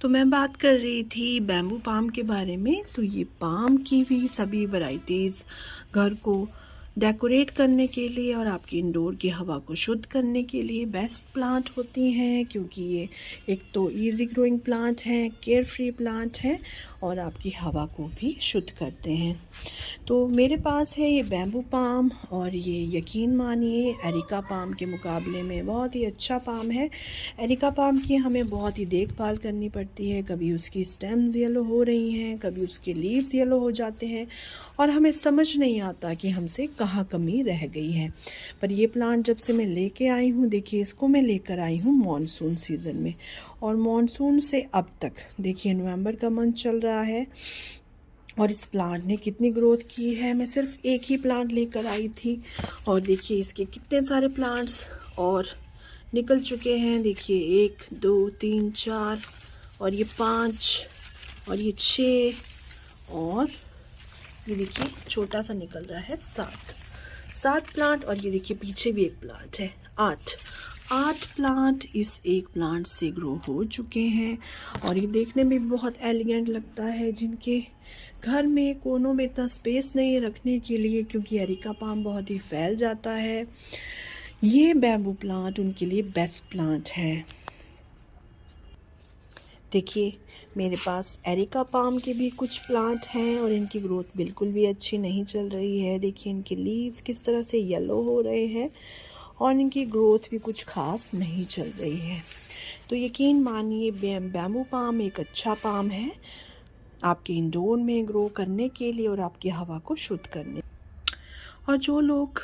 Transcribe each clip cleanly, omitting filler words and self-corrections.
तो मैं बात कर रही थी बैम्बू पाम के बारे में। तो ये पाम की भी सभी वैरायटीज़ घर को डेकोरेट करने के लिए और आपकी इंडोर की हवा को शुद्ध करने के लिए बेस्ट प्लांट होती हैं, क्योंकि ये एक तो इजी ग्रोइंग प्लांट हैं, केयर फ्री प्लांट हैं और आपकी हवा को भी शुद्ध करते हैं। तो मेरे पास है ये बैम्बू पाम, और ये यकीन मानिए एरिका पाम के मुकाबले में बहुत ही अच्छा पाम है। एरिका पाम की हमें बहुत ही देखभाल करनी पड़ती है, कभी उसकी स्टेम्स येलो हो रही हैं, कभी उसके लीव्स येलो हो जाते हैं और हमें समझ नहीं आता कि हमसे कहाँ कमी रह गई है। पर ये प्लांट जब से मैं लेके आई हूँ, देखिए इसको मैं लेकर आई हूँ मॉनसून सीज़न में, और मॉनसून से अब तक देखिए नवंबर का मंथ चल रहा है और इस प्लांट ने कितनी ग्रोथ की है। मैं सिर्फ एक ही प्लांट लेकर आई थी और देखिए इसके कितने सारे प्लांट्स और निकल चुके हैं। देखिए 1 2 3 4 और ये 5 और ये 6 और ये देखिए छोटा सा निकल रहा है 7 प्लांट, और ये देखिए पीछे भी एक प्लांट है 8 प्लांट इस एक प्लांट से ग्रो हो चुके हैं। और ये देखने में बहुत एलिगेंट लगता है, जिनके घर में कोनों में इतना स्पेस नहीं रखने के लिए, क्योंकि एरिका पाम बहुत ही फैल जाता है। ये बैम्बू प्लांट उनके लिए बेस्ट प्लांट है। देखिए मेरे पास एरिका पाम के भी कुछ प्लांट हैं और इनकी ग्रोथ बिल्कुल भी अच्छी नहीं चल रही है। देखिए इनके लीव्स किस तरह से येलो हो रहे हैं और इनकी ग्रोथ भी कुछ खास नहीं चल रही है। तो यकीन मानिए बैम्बू पाम एक अच्छा पाम है आपके इंडोर में ग्रो करने के लिए और आपकी हवा को शुद्ध करने। और जो लोग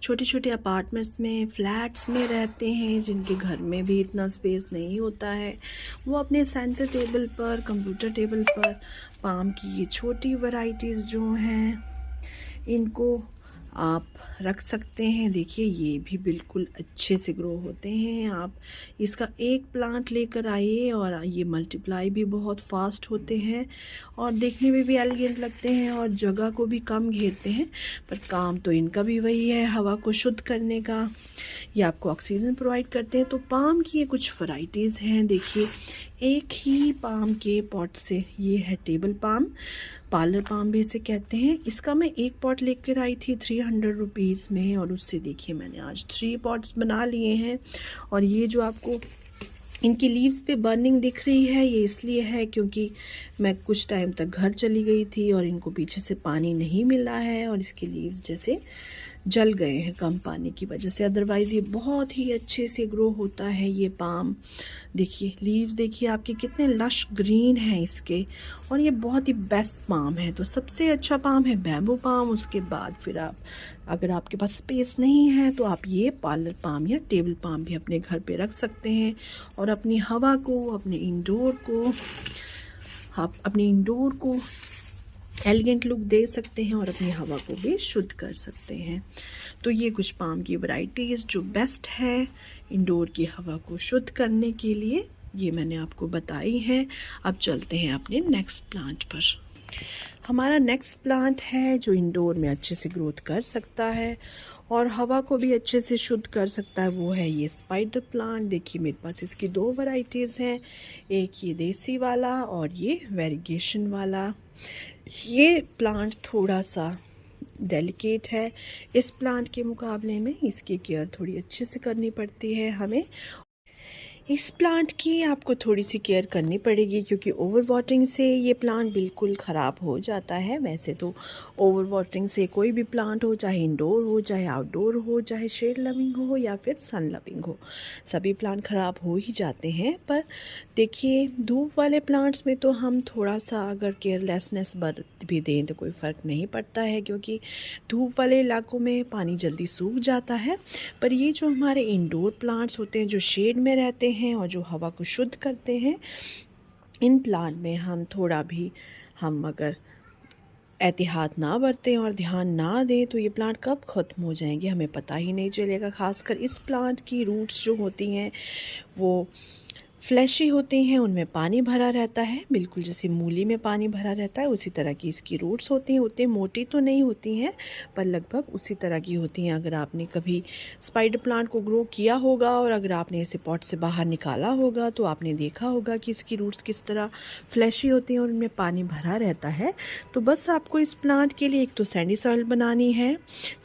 छोटे छोटे अपार्टमेंट्स में, फ्लैट्स में रहते हैं, जिनके घर में भी इतना स्पेस नहीं होता है, वो अपने सेंटर टेबल पर, कंप्यूटर टेबल पर पाम की ये छोटी वैरायटीज़ जो हैं इनको आप रख सकते हैं। देखिए ये भी बिल्कुल अच्छे से ग्रो होते हैं। आप इसका एक प्लांट लेकर आइए और ये मल्टीप्लाई भी बहुत फास्ट होते हैं और देखने में भी एलिगेंट लगते हैं और जगह को भी कम घेरते हैं। पर काम तो इनका भी वही है, हवा को शुद्ध करने का। ये आपको ऑक्सीजन प्रोवाइड करते हैं। तो पाम की ये कुछ वैरायटीज़ हैं। देखिए एक ही पाम के पॉट से, ये है टेबल पाम, पार्लर पाम भी इसे कहते हैं। इसका मैं एक पॉट लेकर आई थी 300 रुपीज़ में, और उससे देखिए मैंने आज 3 पॉट्स बना लिए हैं। और ये जो आपको इनकी लीव्स पे बर्निंग दिख रही है, ये इसलिए है क्योंकि मैं कुछ टाइम तक घर चली गई थी और इनको पीछे से पानी नहीं मिला है और इसके लीव्स जैसे जल गए हैं कम पानी की वजह से। अदरवाइज़ ये बहुत ही अच्छे से ग्रो होता है ये पाम। देखिए लीव्स देखिए आपके कितने लश ग्रीन हैं इसके, और ये बहुत ही बेस्ट पाम है। तो सबसे अच्छा पाम है बैम्बू पाम। उसके बाद फिर आप, अगर आपके पास स्पेस नहीं है तो आप ये पार्लर पाम या टेबल पाम भी अपने घर पे रख सकते हैं और अपनी हवा को, अपने इंडोर को एलिगेंट लुक दे सकते हैं और अपनी हवा को भी शुद्ध कर सकते हैं। तो ये कुछ पाम की वैरायटीज़ जो बेस्ट है इंडोर की हवा को शुद्ध करने के लिए, ये मैंने आपको बताई हैं। अब चलते हैं अपने नेक्स्ट प्लांट पर। हमारा नेक्स्ट प्लांट है जो इंडोर में अच्छे से ग्रोथ कर सकता है और हवा को भी अच्छे से शुद्ध कर सकता है, वो है ये स्पाइडर प्लांट। देखिए मेरे पास इसकी 2 वैरायटीज़ हैं, एक ये देसी वाला और ये वेरिगेशन वाला। ये प्लांट थोड़ा सा डेलिकेट है इस प्लांट के मुकाबले में, इसकी केयर थोड़ी अच्छे से करनी पड़ती है हमें। इस प्लांट की आपको थोड़ी सी केयर करनी पड़ेगी क्योंकि ओवर वाटरिंग से ये प्लांट बिल्कुल ख़राब हो जाता है। वैसे तो ओवर वाटरिंग से कोई भी प्लांट हो, चाहे इंडोर हो, चाहे आउटडोर हो, चाहे शेड लविंग हो या फिर सन लविंग हो, सभी प्लांट ख़राब हो ही जाते हैं। पर देखिए धूप वाले प्लांट्स में तो हम थोड़ा सा अगर केयरलेसनेस बरत भी दें तो कोई फ़र्क नहीं पड़ता है, क्योंकि धूप वाले इलाकों में पानी जल्दी सूख जाता है। पर ये जो हमारे इंडोर प्लांट्स होते हैं जो शेड में रहते हैं और जो हवा को शुद्ध करते हैं, इन प्लांट में हम अगर एहतियात ना बरतें और ध्यान ना दें तो ये प्लांट कब ख़त्म हो जाएंगे हमें पता ही नहीं चलेगा। ख़ासकर इस प्लांट की रूट्स जो होती हैं वो फ्लैशी होती हैं, उनमें पानी भरा रहता है, बिल्कुल जैसे मूली में पानी भरा रहता है उसी तरह की इसकी रूट्स होती हैं। उतनी मोटी तो नहीं होती हैं पर लगभग उसी तरह की होती हैं। अगर आपने कभी स्पाइडर प्लांट को ग्रो किया होगा और अगर आपने इसे पॉट से बाहर निकाला होगा तो आपने देखा होगा कि इसकी रूट्स किस तरह फ्लैशी होती हैं और उनमें पानी भरा रहता है। तो बस आपको इस प्लांट के लिए एक तो सैंडी सॉइल बनानी है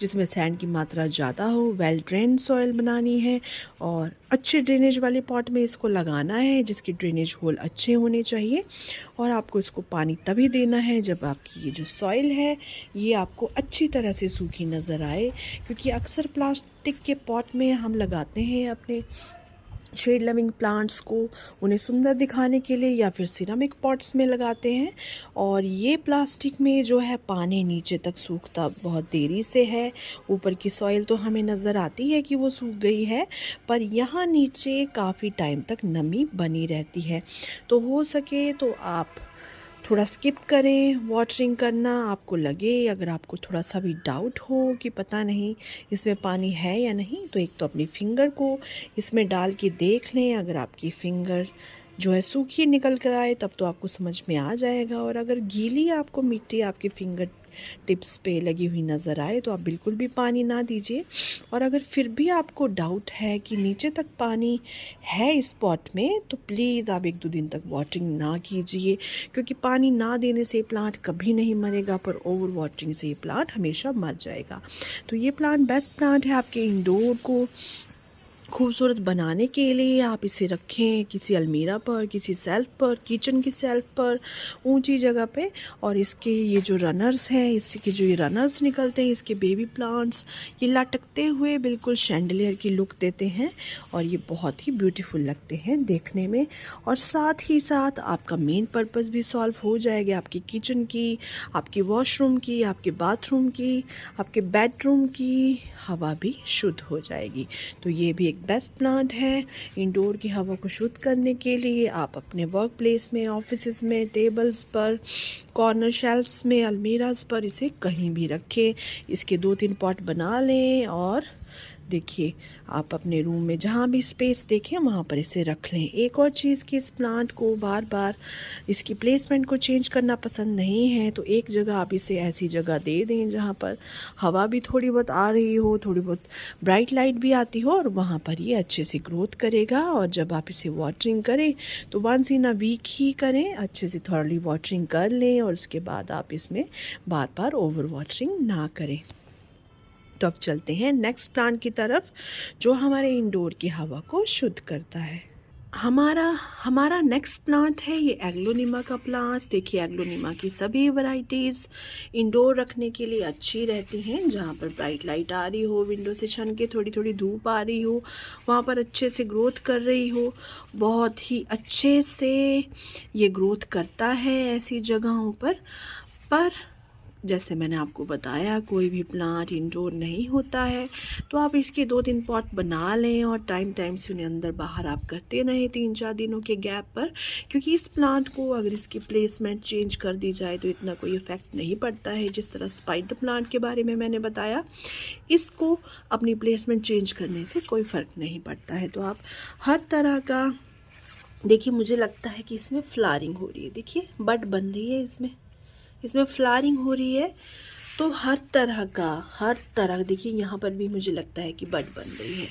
जिसमें सैंड की मात्रा ज़्यादा हो, वेल ड्रेन सॉइल बनानी है और अच्छे ड्रेनेज वाले पॉट में इसको लगाना है जिसकी ड्रेनेज होल अच्छे होने चाहिए। और आपको इसको पानी तभी देना है जब आपकी ये जो सॉइल है ये आपको अच्छी तरह से सूखी नज़र आए, क्योंकि अक्सर प्लास्टिक के पॉट में हम लगाते हैं अपने शेड लविंग प्लांट्स को उन्हें सुंदर दिखाने के लिए या फिर सिरामिक पॉट्स में लगाते हैं और ये प्लास्टिक में जो है पानी नीचे तक सूखता बहुत देरी से है। ऊपर की सॉइल तो हमें नज़र आती है कि वो सूख गई है पर यहाँ नीचे काफ़ी टाइम तक नमी बनी रहती है। तो हो सके तो आप थोड़ा स्किप करें वाटरिंग करना। आपको लगे अगर आपको थोड़ा सा भी डाउट हो कि पता नहीं इसमें पानी है या नहीं तो एक तो अपनी फिंगर को इसमें डाल के देख लें। अगर आपकी फिंगर जो है सूखी निकल कर आए तब तो आपको समझ में आ जाएगा, और अगर गीली आपको मिट्टी आपके फिंगर टिप्स पे लगी हुई नज़र आए तो आप बिल्कुल भी पानी ना दीजिए। और अगर फिर भी आपको डाउट है कि नीचे तक पानी है इस पॉट में तो प्लीज़ आप 1-2 दिन तक वाटरिंग ना कीजिए, क्योंकि पानी ना देने से प्लांट कभी नहीं मरेगा पर ओवर वाटरिंग से ये प्लांट हमेशा मर जाएगा। तो ये प्लांट बेस्ट प्लांट है आपके इंडोर को खूबसूरत बनाने के लिए। आप इसे रखें किसी अलमीरा पर, किसी सेल्फ पर, किचन की सेल्फ पर, ऊंची जगह पे। और इसके ये जो रनर्स हैं, इसके जो ये रनर्स निकलते हैं इसके बेबी प्लांट्स, ये लटकते हुए बिल्कुल शैंडलियर की लुक देते हैं और ये बहुत ही ब्यूटीफुल लगते हैं देखने में। और साथ ही साथ आपका मेन पर्पस भी सॉल्व हो जाएगा, आपकी किचन की, आपकी वॉशरूम की, आपके बाथरूम की, आपके बेडरूम की हवा भी शुद्ध हो जाएगी। तो ये भी बेस्ट प्लांट है इंडोर की हवा को शुद्ध करने के लिए। आप अपने वर्क प्लेस में, ऑफिस में, टेबल्स पर, कॉर्नर शेल्फ्स में, अलमीराज पर इसे कहीं भी रखें। इसके 2-3 पॉट बना लें और देखिए आप अपने रूम में जहाँ भी स्पेस देखें वहाँ पर इसे रख लें। एक और चीज़ कि इस प्लांट को बार बार इसकी प्लेसमेंट को चेंज करना पसंद नहीं है, तो एक जगह आप इसे ऐसी जगह दे दें जहाँ पर हवा भी थोड़ी बहुत आ रही हो, थोड़ी बहुत ब्राइट लाइट भी आती हो, और वहाँ पर ये अच्छे से ग्रोथ करेगा। और जब आप इसे वाटरिंग करें तो 1 इन अ वीक ही करें, अच्छे से थॉरली वाटरिंग कर लें और उसके बाद आप इसमें बार बार ओवर वाटरिंग ना करें। तो अब चलते हैं नेक्स्ट प्लांट की तरफ जो हमारे इंडोर की हवा को शुद्ध करता है। हमारा नेक्स्ट प्लांट है ये एग्लोनिमा का प्लांट। देखिए एग्लोनिमा की सभी वैरायटीज़ इंडोर रखने के लिए अच्छी रहती हैं। जहाँ पर ब्राइट लाइट आ रही हो, विंडो से छन के थोड़ी थोड़ी धूप आ रही हो, वहाँ पर अच्छे से ग्रोथ कर रही हो, बहुत ही अच्छे से ये ग्रोथ करता है ऐसी जगहों पर जैसे मैंने आपको बताया कोई भी प्लांट इंडोर नहीं होता है, तो आप इसके 2-3 पॉट बना लें और टाइम से उन्हें अंदर बाहर आप करते रहें 3-4 दिनों के गैप पर। क्योंकि इस प्लांट को अगर इसकी प्लेसमेंट चेंज कर दी जाए तो इतना कोई इफ़ेक्ट नहीं पड़ता है। जिस तरह स्पाइडर प्लांट के बारे में मैंने बताया, इसको अपनी प्लेसमेंट चेंज करने से कोई फ़र्क नहीं पड़ता है। तो आप हर तरह का देखिए, मुझे लगता है कि इसमें फ्लावरिंग हो रही है, देखिए बड बन रही है, इसमें फ्लावरिंग हो रही है। तो हर तरह देखिए यहाँ पर भी मुझे लगता है कि बड बन रही है।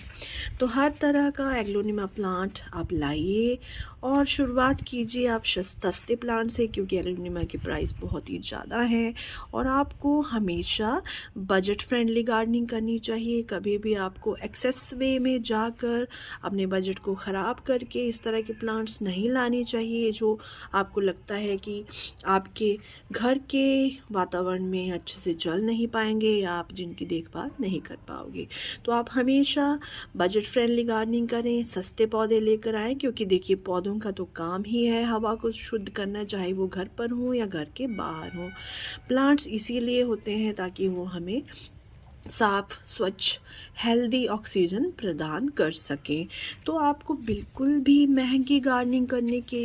तो हर तरह का एग्लोनिमा प्लांट आप लाइए और शुरुआत कीजिए आप सस्ते प्लांट से, क्योंकि एग्लोनिमा की प्राइस बहुत ही ज़्यादा है और आपको हमेशा बजट फ्रेंडली गार्डनिंग करनी चाहिए। कभी भी आपको एक्सेस वे में जाकर अपने बजट को ख़राब करके इस तरह के प्लांट्स नहीं लानी चाहिए जो आपको लगता है कि आपके घर के वातावरण में अच्छे से चल नहीं पाएंगे या आप जिनकी देखभाल नहीं कर पाओगे। तो आप हमेशा बजट फ्रेंडली गार्डनिंग करें, सस्ते पौधे लेकर आएँ, क्योंकि देखिए पौधों का तो काम ही है हवा को शुद्ध करना, चाहे वो घर पर हो या घर के बाहर हो। प्लांट्स इसीलिए होते हैं ताकि वो हमें साफ स्वच्छ हेल्दी ऑक्सीजन प्रदान कर सकें। तो आपको बिल्कुल भी महंगी गार्डनिंग करने के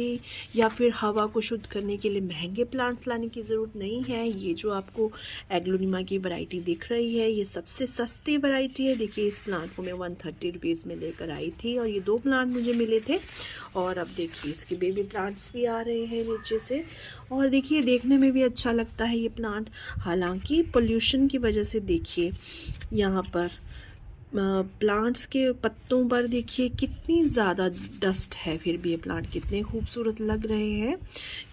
या फिर हवा को शुद्ध करने के लिए महंगे प्लांट लाने की ज़रूरत नहीं है। ये जो आपको एग्लोनिमा की वैरायटी दिख रही है, ये सबसे सस्ती वैरायटी है। देखिए, इस प्लांट को मैं 130 रुपीज़ में लेकर आई थी और ये 2 प्लांट मुझे मिले थे। और अब देखिए, इसके बेबी प्लांट्स भी आ रहे हैं नीचे से, और देखिए देखने में भी अच्छा लगता है ये प्लांट। हालांकि पोल्यूशन की वजह से देखिए यहाँ पर प्लांट्स के पत्तों पर देखिए कितनी ज़्यादा डस्ट है, फिर भी ये प्लांट कितने खूबसूरत लग रहे हैं।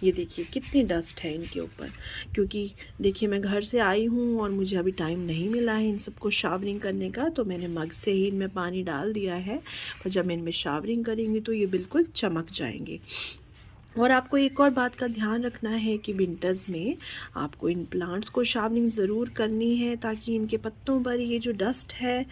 ये देखिए कितनी डस्ट है इनके ऊपर, क्योंकि देखिए मैं घर से आई हूँ और मुझे अभी टाइम नहीं मिला है इन सबको शावरिंग करने का, तो मैंने मग से ही इनमें पानी डाल दिया है। और जब मैं इनमें शावरिंग करेंगी तो ये बिल्कुल चमक जाएंगे। और आपको एक और बात का ध्यान रखना है कि विंटर्स में आपको इन प्लांट्स को शावरिंग ज़रूर करनी है, ताकि इनके पत्तों पर ये जो डस्ट है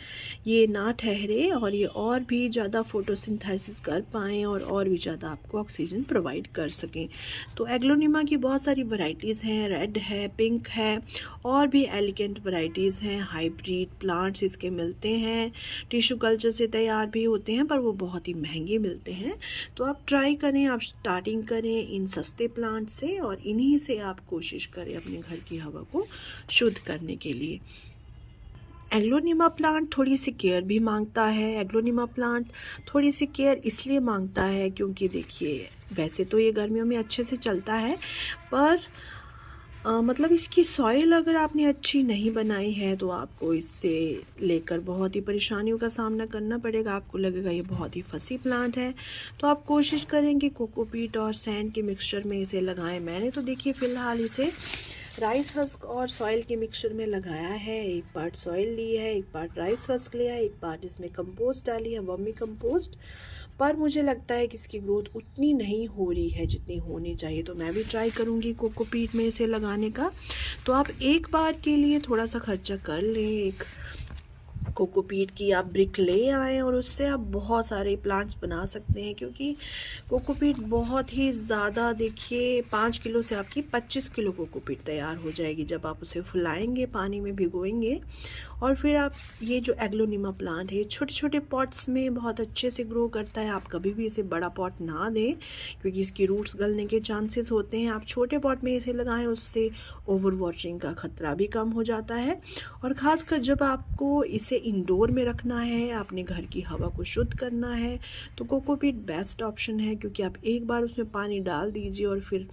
ये ना ठहरे और ये और भी ज़्यादा फोटोसिंथेसिस कर पाएँ और भी ज़्यादा आपको ऑक्सीजन प्रोवाइड कर सकें। तो एग्लोनिमा की बहुत सारी वैरायटीज़ हैं, रेड है, पिंक है, और भी एलिगेंट वैरायटीज़ हैं। हाइब्रिड प्लांट्स इसके मिलते हैं, टिश्यू कल्चर से तैयार भी होते हैं, पर वो बहुत ही महंगे मिलते हैं। तो आप ट्राई करें, आप स्टार्टिंग करें इन सस्ते प्लांट से, और इन्हीं से आप कोशिश करें अपने घर की हवा को शुद्ध करने के लिए। एग्लोनिमा प्लांट थोड़ी सी केयर भी मांगता है। एग्लोनिमा प्लांट थोड़ी सी केयर इसलिए मांगता है क्योंकि देखिए वैसे तो ये गर्मियों में अच्छे से चलता है, पर मतलब इसकी सॉइल अगर आपने अच्छी नहीं बनाई है तो आपको इससे लेकर बहुत ही परेशानियों का सामना करना पड़ेगा। आपको लगेगा ये बहुत ही फसी प्लांट है। तो आप कोशिश करें कि कोकोपीट और सैंड के मिक्सचर में इसे लगाएं। मैंने तो देखिए फ़िलहाल इसे राइस हस्क और सॉइल के मिक्सचर में लगाया है। एक पार्ट सॉइल ली है, एक पार्ट राइस हस्क लिया है, एक पार्ट इसमें कंपोस्ट डाली है, वर्मी कंपोस्ट। पर मुझे लगता है कि इसकी ग्रोथ उतनी नहीं हो रही है जितनी होनी चाहिए, तो मैं भी ट्राई करूँगी कोकोपीट में इसे लगाने का। तो आप एक बार के लिए थोड़ा सा खर्चा कर लें, एक कोकोपीट की आप ब्रिक ले आएँ और उससे आप बहुत सारे प्लांट्स बना सकते हैं, क्योंकि कोकोपीट बहुत ही ज़्यादा, देखिए 5 किलो से आपकी 25 किलो कोकोपीट तैयार हो जाएगी जब आप उसे फुलाएंगे, पानी में भिगोएंगे। और फिर आप ये जो एग्लोनिमा प्लांट है छोटे छोटे पॉट्स में बहुत अच्छे से ग्रो करता है। आप कभी भी इसे बड़ा पॉट ना दें, क्योंकि इसकी रूट्स गलने के चांसेस होते हैं। आप छोटे पॉट में इसे लगाएं, उससे ओवर वाटरिंग का खतरा भी कम हो जाता है। और ख़ासकर जब आपको इसे इंडोर में रखना है, अपने घर की हवा को शुद्ध करना है, तो कोकोपीट बेस्ट ऑप्शन है। क्योंकि आप एक बार उसमें पानी डाल दीजिए और फिर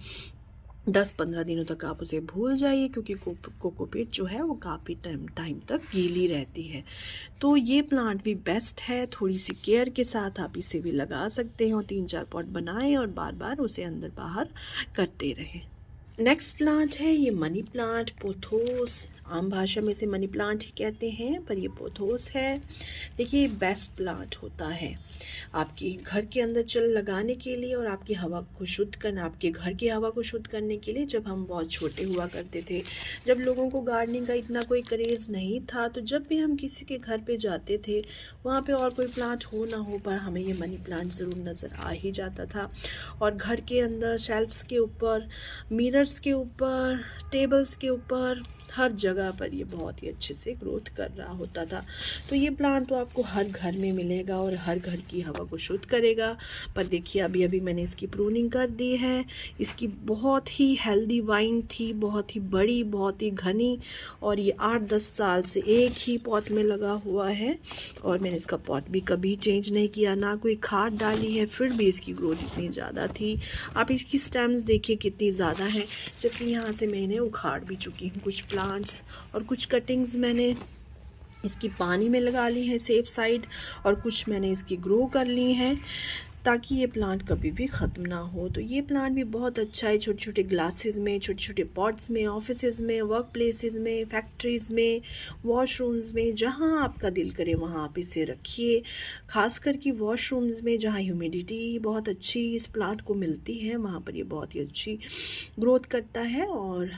10-15 दिनों तक आप उसे भूल जाइए, क्योंकि कोकोपीट जो है वो काफ़ी टाइम तक गीली रहती है। तो ये प्लांट भी बेस्ट है। थोड़ी सी केयर के साथ आप इसे भी लगा सकते हैं और 3-4 पॉट बनाएं और बार बार उसे अंदर बाहर करते रहें। नेक्स्ट प्लांट है ये मनी प्लांट, पोथोस। आम भाषा में इसे मनी प्लांट ही कहते हैं, पर ये पोथोस है। देखिए ये बेस्ट प्लांट होता है आपकी घर के अंदर चल लगाने के लिए और आपकी हवा को शुद्ध करना, आपके घर की हवा को शुद्ध करने के लिए। जब हम बहुत छोटे हुआ करते थे, जब लोगों को गार्डनिंग का इतना कोई क्रेज़ नहीं था, तो जब भी हम किसी के घर पे जाते थे, वहाँ पे और कोई प्लांट हो ना हो, पर हमें ये मनी प्लांट ज़रूर नज़र आ ही जाता था। और घर के अंदर शेल्फ्स के ऊपर, मिरर्स के ऊपर, टेबल्स के ऊपर, हर जगह पर ये बहुत ही अच्छे से ग्रोथ कर रहा होता था। तो ये प्लांट तो आपको हर घर में मिलेगा और हर घर की हवा को शुद्ध करेगा। पर देखिए अभी मैंने इसकी प्रूनिंग कर दी है। इसकी बहुत ही हेल्दी वाइन थी, बहुत ही बड़ी, बहुत ही घनी, और ये 8-10 साल से एक ही पॉट में लगा हुआ है। और मैंने इसका पॉट भी कभी चेंज नहीं किया, ना कोई खाद डाली है, फिर भी इसकी ग्रोथ इतनी ज़्यादा थी। आप इसकी स्टेम्स देखिए कितनी ज़्यादा है, जबकि यहाँ से मैं इन्हें उखाड़ भी चुकी हूँ कुछ प्लांट्स, और कुछ कटिंग्स मैंने इसकी पानी में लगा ली है सेफ साइड, और कुछ मैंने इसकी ग्रो कर ली हैं ताकि ये प्लांट कभी भी ख़त्म ना हो। तो ये प्लांट भी बहुत अच्छा है छोटे छोटे ग्लासेस में, छोटे छोटे पॉट्स में, ऑफिसेज़ में, वर्क प्लेसेस में, फैक्ट्रीज़ में, वॉशरूम्स में, जहाँ आपका दिल करे वहाँ आप इसे रखिए। खासकर कि वॉशरूम्स में जहाँ ह्यूमिडिटी बहुत अच्छी इस प्लांट को मिलती है, वहाँ पर ये बहुत ही अच्छी ग्रोथ करता है और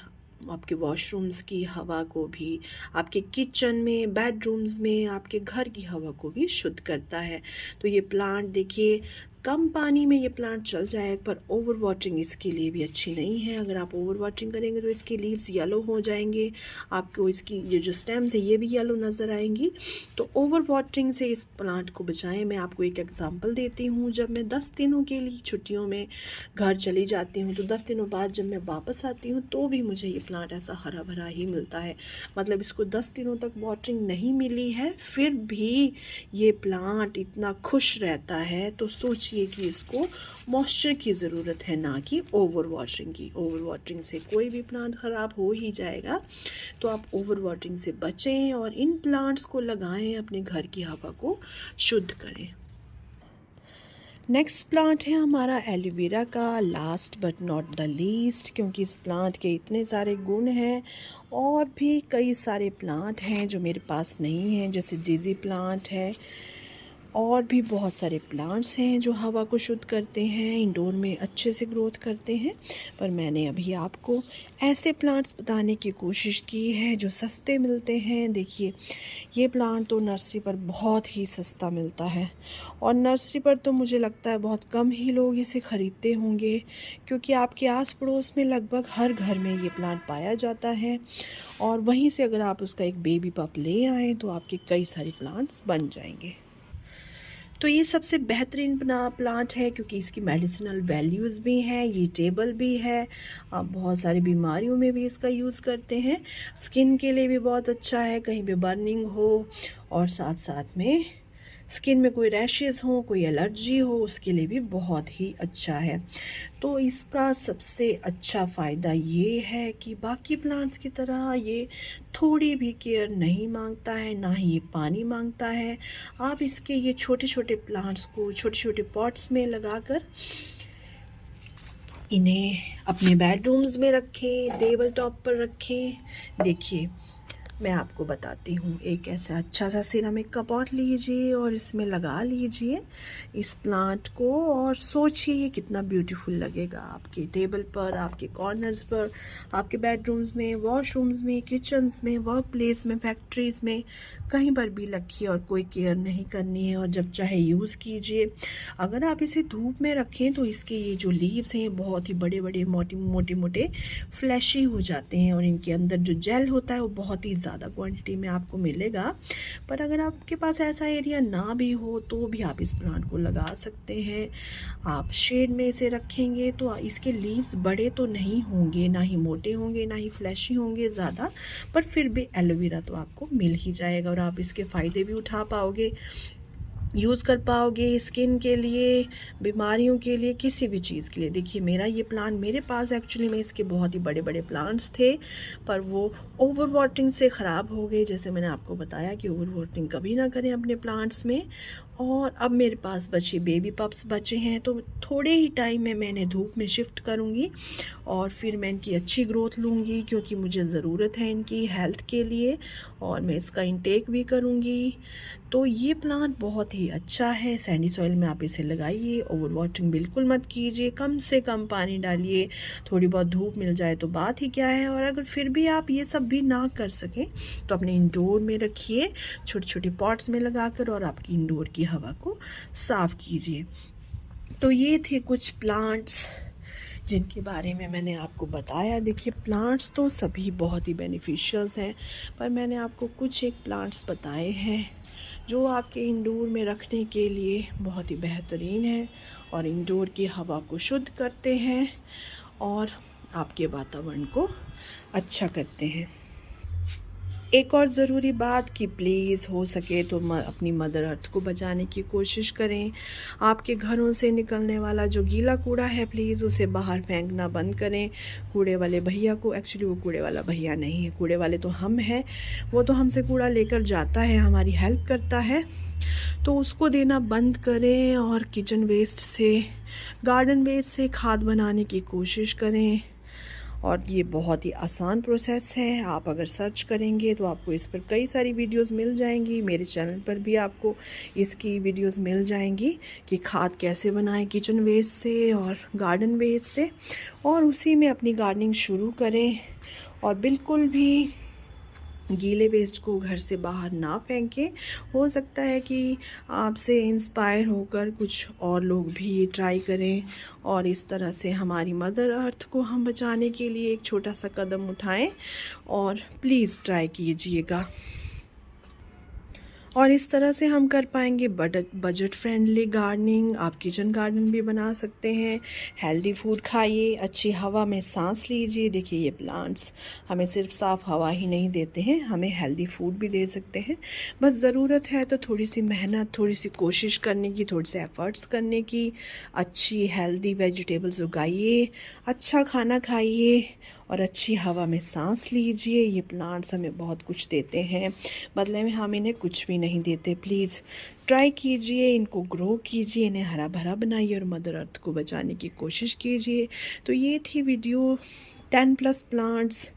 आपके वॉशरूम्स की हवा को भी, आपके किचन में, बेडरूम्स में, आपके घर की हवा को भी शुद्ध करता है। तो ये प्लांट देखिए कम पानी में ये प्लांट चल जाए, पर ओवर वाटरिंग इसके लिए भी अच्छी नहीं है। अगर आप ओवर वाटरिंग करेंगे तो इसके लीव्स येलो हो जाएंगे, आपको इसकी ये जो स्टेम्स है ये भी येलो नज़र आएंगी। तो ओवर वाटरिंग से इस प्लांट को बचाएं। मैं आपको एक एग्जांपल देती हूँ। जब मैं 10 दिनों के लिए छुट्टियों में घर चली जाती हूँ तो 10 दिनों बाद जब मैं वापस आती हूँ तो भी मुझे ये प्लांट ऐसा हरा भरा ही मिलता है। मतलब इसको 10 दिनों तक वाटरिंग नहीं मिली है, फिर भी ये प्लांट इतना खुश रहता है। तो सोचिए कि इसको मॉइस्चर की ज़रूरत है, ना कि ओवर वाटरिंग की। ओवर वाटरिंग से कोई भी प्लांट ख़राब हो ही जाएगा। तो आप ओवर वाटरिंग से बचें और इन प्लांट्स को लगाएं, अपने घर की हवा को शुद्ध करें। नेक्स्ट प्लांट है हमारा एलोवेरा का, last but not the least, क्योंकि इस प्लांट के इतने सारे गुण हैं। और भी कई सारे प्लांट हैं जो मेरे पास नहीं हैं, जैसे डेज़ी प्लांट है, और भी बहुत सारे प्लांट्स हैं जो हवा को शुद्ध करते हैं, इंडोर में अच्छे से ग्रोथ करते हैं। पर मैंने अभी आपको ऐसे प्लांट्स बताने की कोशिश की है जो सस्ते मिलते हैं। देखिए, ये प्लांट तो नर्सरी पर बहुत ही सस्ता मिलता है, और नर्सरी पर तो मुझे लगता है बहुत कम ही लोग इसे ख़रीदते होंगे, क्योंकि आपके आस पड़ोस में लगभग हर घर में ये प्लांट पाया जाता है। और वहीं से अगर आप उसका एक बेबी पप ले आएँ तो आपके कई सारे प्लांट्स बन जाएंगे। तो ये सबसे बेहतरीन प्लांट है, क्योंकि इसकी मेडिसिनल वैल्यूज़ भी हैं, ये टेबल भी है। आप बहुत सारी बीमारियों में भी इसका यूज़ करते हैं। स्किन के लिए भी बहुत अच्छा है, कहीं पे बर्निंग हो और साथ साथ में स्किन में कोई रैशेज़ हो, कोई एलर्जी हो, उसके लिए भी बहुत ही अच्छा है। तो इसका सबसे अच्छा फ़ायदा ये है कि बाकी प्लांट्स की तरह ये थोड़ी भी केयर नहीं मांगता है, ना ही ये पानी मांगता है। आप इसके ये छोटे छोटे प्लांट्स को छोटे छोटे पॉट्स में लगाकर इन्हें अपने बेडरूम्स में रखें, टेबल टॉप पर रखें। देखिए, मैं आपको बताती हूँ। एक ऐसा अच्छा सा सिरामिक का पॉट लीजिए और इसमें लगा लीजिए इस प्लांट को, और सोचिए ये कितना ब्यूटीफुल लगेगा आपके टेबल पर, आपके कॉर्नर्स पर, आपके बेडरूम्स में, वॉशरूम्स में, किचन्स में, वर्क प्लेस में, फैक्ट्रीज़ में, कहीं पर भी रखिए और कोई केयर नहीं करनी है, और जब चाहे यूज़ कीजिए। अगर आप इसे धूप में रखें तो इसके ये जो लीव्स हैं बहुत ही बड़े बड़े मोटे मोटे फ्लैशी हो जाते हैं, और इनके अंदर जो जेल होता है वो बहुत ही ज़्यादा क्वांटिटी में आपको मिलेगा। पर अगर आपके पास ऐसा एरिया ना भी हो तो भी आप इस प्लांट को लगा सकते हैं। आप शेड में इसे रखेंगे तो इसके लीव्स बड़े तो नहीं होंगे, ना ही मोटे होंगे, ना ही फ्लैशी होंगे ज़्यादा, पर फिर भी एलोवेरा तो आपको मिल ही जाएगा और आप इसके फ़ायदे भी उठा पाओगे, यूज़ कर पाओगे स्किन के लिए, बीमारियों के लिए, किसी भी चीज़ के लिए। देखिए, मेरा ये प्लांट, मेरे पास एक्चुअली में इसके बहुत ही बड़े बड़े प्लांट्स थे, पर वो ओवर वाटरिंग से ख़राब हो गए। जैसे मैंने आपको बताया कि ओवर वाटरिंग कभी ना करें अपने प्लांट्स में। और अब मेरे पास बचे बेबी पप्स बचे हैं, तो थोड़े ही टाइम में मैं इन्हें धूप में शिफ्ट करूँगी और फिर मैं इनकी अच्छी ग्रोथ लूँगी, क्योंकि मुझे ज़रूरत है इनकी हेल्थ के लिए, और मैं इसका इंटेक भी करूँगी। तो ये प्लांट बहुत ही अच्छा है। सैंडी सॉइल में आप इसे लगाइए, ओवर वाटरिंग बिल्कुल मत कीजिए, कम से कम पानी डालिए, थोड़ी बहुत धूप मिल जाए तो बात ही क्या है। और अगर फिर भी आप ये सब भी ना कर सकें तो अपने इंडोर में रखिए, छोटे छोटे पॉट्स में लगाकर, और आपकी इंडोर की हवा को साफ़ कीजिए। तो ये थे कुछ प्लांट्स जिनके बारे में मैंने आपको बताया। देखिए, प्लांट्स तो सभी बहुत ही बेनिफिशियल्स हैं, पर मैंने आपको कुछ एक प्लांट्स बताए हैं जो आपके इंडोर में रखने के लिए बहुत ही बेहतरीन है और इंडोर की हवा को शुद्ध करते हैं और आपके वातावरण को अच्छा करते हैं। एक और ज़रूरी बात कि प्लीज़ हो सके तो अपनी मदर अर्थ को बचाने की कोशिश करें। आपके घरों से निकलने वाला जो गीला कूड़ा है, प्लीज़ उसे बाहर फेंकना बंद करें। कूड़े वाले भैया को, एक्चुअली वो कूड़े वाला भैया नहीं है, कूड़े वाले तो हम हैं, वो तो हमसे कूड़ा लेकर जाता है, हमारी हेल्प करता है, तो उसको देना बंद करें। और किचन वेस्ट से, गार्डन वेस्ट से खाद बनाने की कोशिश करें। और ये बहुत ही आसान प्रोसेस है, आप अगर सर्च करेंगे तो आपको इस पर कई सारी वीडियोस मिल जाएंगी। मेरे चैनल पर भी आपको इसकी वीडियोस मिल जाएंगी कि खाद कैसे बनाएं किचन वेस्ट से और गार्डन वेस्ट से, और उसी में अपनी गार्डनिंग शुरू करें। और बिल्कुल भी गीले वेस्ट को घर से बाहर ना फेंकें। हो सकता है कि आपसे इंस्पायर होकर कुछ और लोग भी ये ट्राई करें और इस तरह से हमारी मदर अर्थ को हम बचाने के लिए एक छोटा सा कदम उठाएं, और प्लीज़ ट्राई कीजिएगा। और इस तरह से हम कर पाएंगे बजट फ्रेंडली गार्डनिंग। आप किचन गार्डन भी बना सकते हैं। हेल्दी फूड खाइए, अच्छी हवा में सांस लीजिए। देखिए ये प्लांट्स हमें सिर्फ साफ़ हवा ही नहीं देते हैं, हमें हेल्दी फूड भी दे सकते हैं। बस ज़रूरत है तो थोड़ी सी मेहनत, थोड़ी सी कोशिश करने की, थोड़े से एफ़र्ट्स करने की। अच्छी हेल्दी वेजिटेबल्स उगाइए, अच्छा खाना खाइए और अच्छी हवा में सांस लीजिए। ये प्लांट्स हमें बहुत कुछ देते हैं, बदले में हम इन्हें कुछ भी नहीं देते। प्लीज़ ट्राई कीजिए, इनको ग्रो कीजिए, इन्हें हरा भरा बनाइए और मदर अर्थ को बचाने की कोशिश कीजिए। तो ये थी वीडियो 10+ प्लांट्स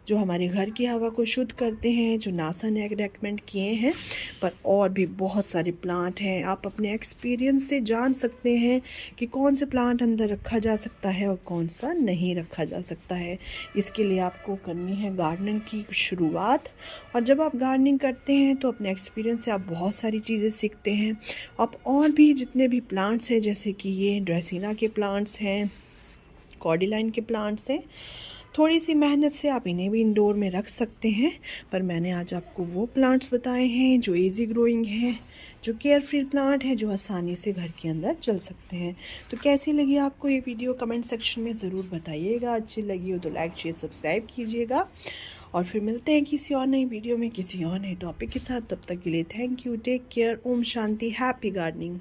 जो हमारे घर की हवा को शुद्ध करते हैं, जो नासा ने रेकमेंड किए हैं। पर और भी बहुत सारे प्लांट हैं, आप अपने एक्सपीरियंस से जान सकते हैं कि कौन से प्लांट अंदर रखा जा सकता है और कौन सा नहीं रखा जा सकता है। इसके लिए आपको करनी है गार्डनिंग की शुरुआत, और जब आप गार्डनिंग करते हैं तो अपने एक्सपीरियंस से आप बहुत सारी चीज़ें सीखते हैं। आप और भी जितने भी प्लांट्स हैं, जैसे कि ये ड्रेसिना के प्लांट्स हैं, कॉर्डिलाइन के प्लांट्स हैं, थोड़ी सी मेहनत से आप इन्हें भी इंडोर में रख सकते हैं। पर मैंने आज आपको वो प्लांट्स बताए हैं जो इजी ग्रोइंग हैं, जो केयर फ्री प्लांट हैं, जो आसानी से घर के अंदर चल सकते हैं। तो कैसी लगी आपको ये वीडियो कमेंट सेक्शन में ज़रूर बताइएगा। अच्छी लगी हो तो लाइक शेयर सब्सक्राइब कीजिएगा, और फिर मिलते हैं किसी और नई वीडियो में किसी और नए टॉपिक के साथ। तब तक के लिए थैंक यू, टेक केयर, ओम शांति, हैप्पी गार्डनिंग।